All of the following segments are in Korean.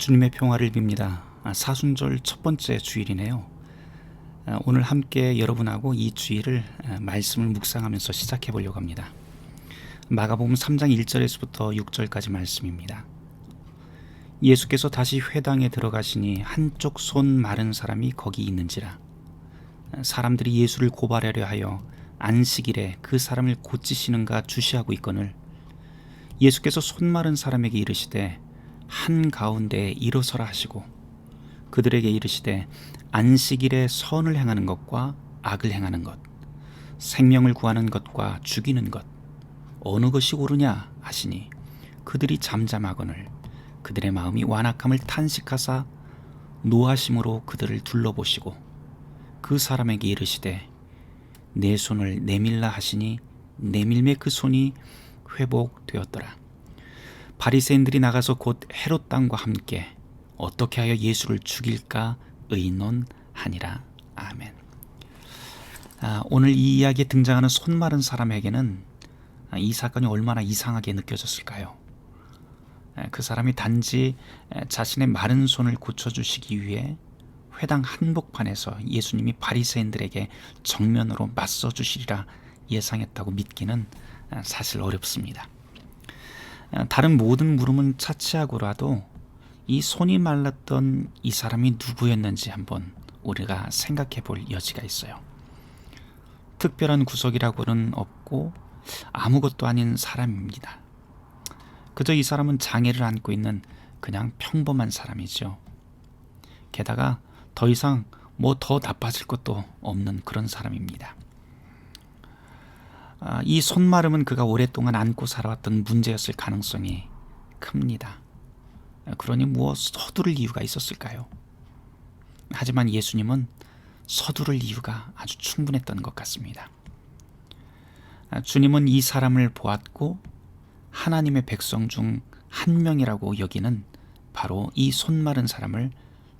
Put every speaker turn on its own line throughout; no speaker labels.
주님의 평화를 빕니다. 사순절 첫 번째 주일이네요. 오늘 함께 여러분하고 이 주일을 말씀을 묵상하면서 시작해 보려고 합니다. 마가복음 3장 1절에서부터 6절까지 말씀입니다. 예수께서 다시 회당에 들어가시니 한쪽 손 마른 사람이 거기 있는지라. 사람들이 예수를 고발하려 하여 안식일에 그 사람을 고치시는가 주시하고 있거늘 예수께서 손 마른 사람에게 이르시되 한가운데에 일어서라 하시고 그들에게 이르시되 안식일에 선을 행하는 것과 악을 행하는 것, 생명을 구하는 것과 죽이는 것 어느 것이 옳으냐 하시니 그들이 잠잠하거늘 그들의 마음이 완악함을 탄식하사 노하심으로 그들을 둘러보시고 그 사람에게 이르시되 내 손을 내밀라 하시니 내밀매 그 손이 회복되었더라. 바리새인들이 나가서 곧 헤롯 당과 함께 어떻게 하여 예수를 죽일까 의논하니라. 아멘. 오늘 이 이야기에 등장하는 손 마른 사람에게는 이 사건이 얼마나 이상하게 느껴졌을까요? 그 사람이 단지 자신의 마른 손을 고쳐주시기 위해 회당 한복판에서 예수님이 바리새인들에게 정면으로 맞서주시리라 예상했다고 믿기는 사실 어렵습니다. 다른 모든 물음은 차치하고라도 이 손이 말랐던 이 사람이 누구였는지 한번 우리가 생각해 볼 여지가 있어요. 특별한 구석이라고는 없고 아무것도 아닌 사람입니다. 그저 이 사람은 장애를 안고 있는 그냥 평범한 사람이죠. 게다가 더 이상 뭐 더 나빠질 것도 없는 그런 사람입니다. 이 손마름은 그가 오랫동안 안고 살아왔던 문제였을 가능성이 큽니다. 그러니 무엇 서두를 이유가 있었을까요? 하지만 예수님은 서두를 이유가 아주 충분했던 것 같습니다. 주님은 이 사람을 보았고 하나님의 백성 중 한 명이라고 여기는 바로 이 손마른 사람을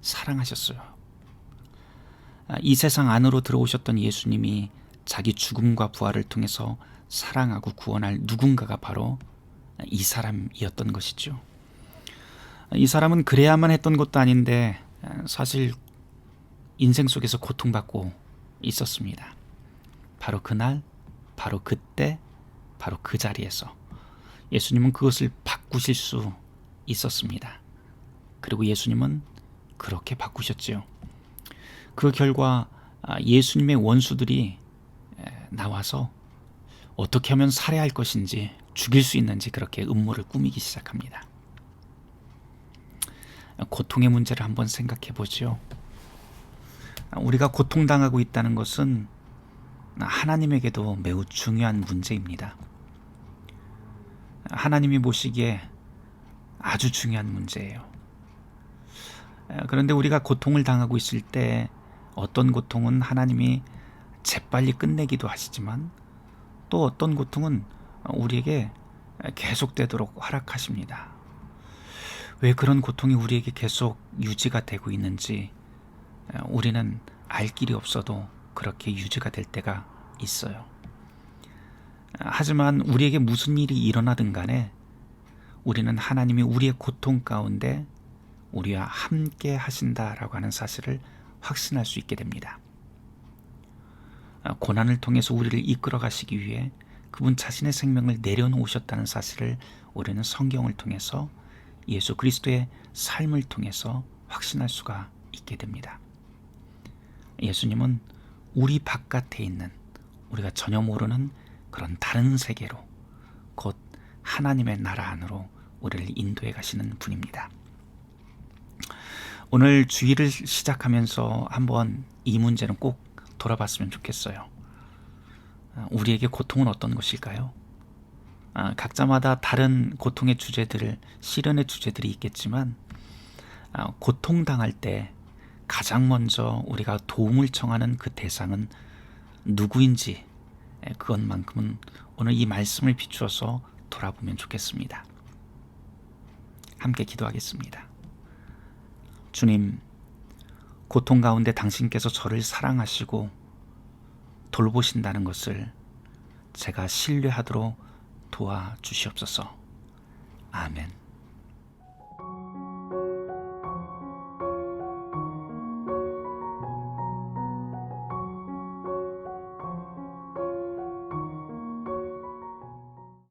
사랑하셨어요. 이 세상 안으로 들어오셨던 예수님이 자기 죽음과 부활을 통해서 사랑하고 구원할 누군가가 바로 이 사람이었던 것이죠. 이 사람은 그래야만 했던 것도 아닌데 사실 인생 속에서 고통받고 있었습니다. 바로 그날, 바로 그때, 바로 그 자리에서 예수님은 그것을 바꾸실 수 있었습니다. 그리고 예수님은 그렇게 바꾸셨지요. 그 결과 예수님의 원수들이 나와서 어떻게 하면 살해할 것인지 죽일 수 있는지 그렇게 음모를 꾸미기 시작합니다. 고통의 문제를 한번 생각해 보죠. 우리가 고통당하고 있다는 것은 하나님에게도 매우 중요한 문제입니다. 하나님이 보시기에 아주 중요한 문제예요. 그런데 우리가 고통을 당하고 있을 때 어떤 고통은 하나님이 재빨리 끝내기도 하시지만 또 어떤 고통은 우리에게 계속되도록 허락하십니다. 왜 그런 고통이 우리에게 계속 유지가 되고 있는지 우리는 알 길이 없어도 그렇게 유지가 될 때가 있어요. 하지만 우리에게 무슨 일이 일어나든 간에 우리는 하나님이 우리의 고통 가운데 우리와 함께 하신다라고 하는 사실을 확신할 수 있게 됩니다. 고난을 통해서 우리를 이끌어 가시기 위해 그분 자신의 생명을 내려놓으셨다는 사실을 우리는 성경을 통해서 예수 그리스도의 삶을 통해서 확신할 수가 있게 됩니다. 예수님은 우리 바깥에 있는 우리가 전혀 모르는 그런 다른 세계로 곧 하나님의 나라 안으로 우리를 인도해 가시는 분입니다. 오늘 주일을 시작하면서 한번 이 문제는 꼭 돌아봤으면 좋겠어요. 우리에게 고통은 어떤 것일까요? 각자마다 다른 고통의 주제들, 시련의 주제들이 있겠지만 고통당할 때 가장 먼저 우리가 도움을 청하는 그 대상은 누구인지 그것만큼은 오늘 이 말씀을 비추어서 돌아보면 좋겠습니다. 함께 기도하겠습니다. 주님, 고통 가운데 당신께서 저를 사랑하시고 돌보신다는 것을 제가 신뢰하도록 도와주시옵소서. 아멘.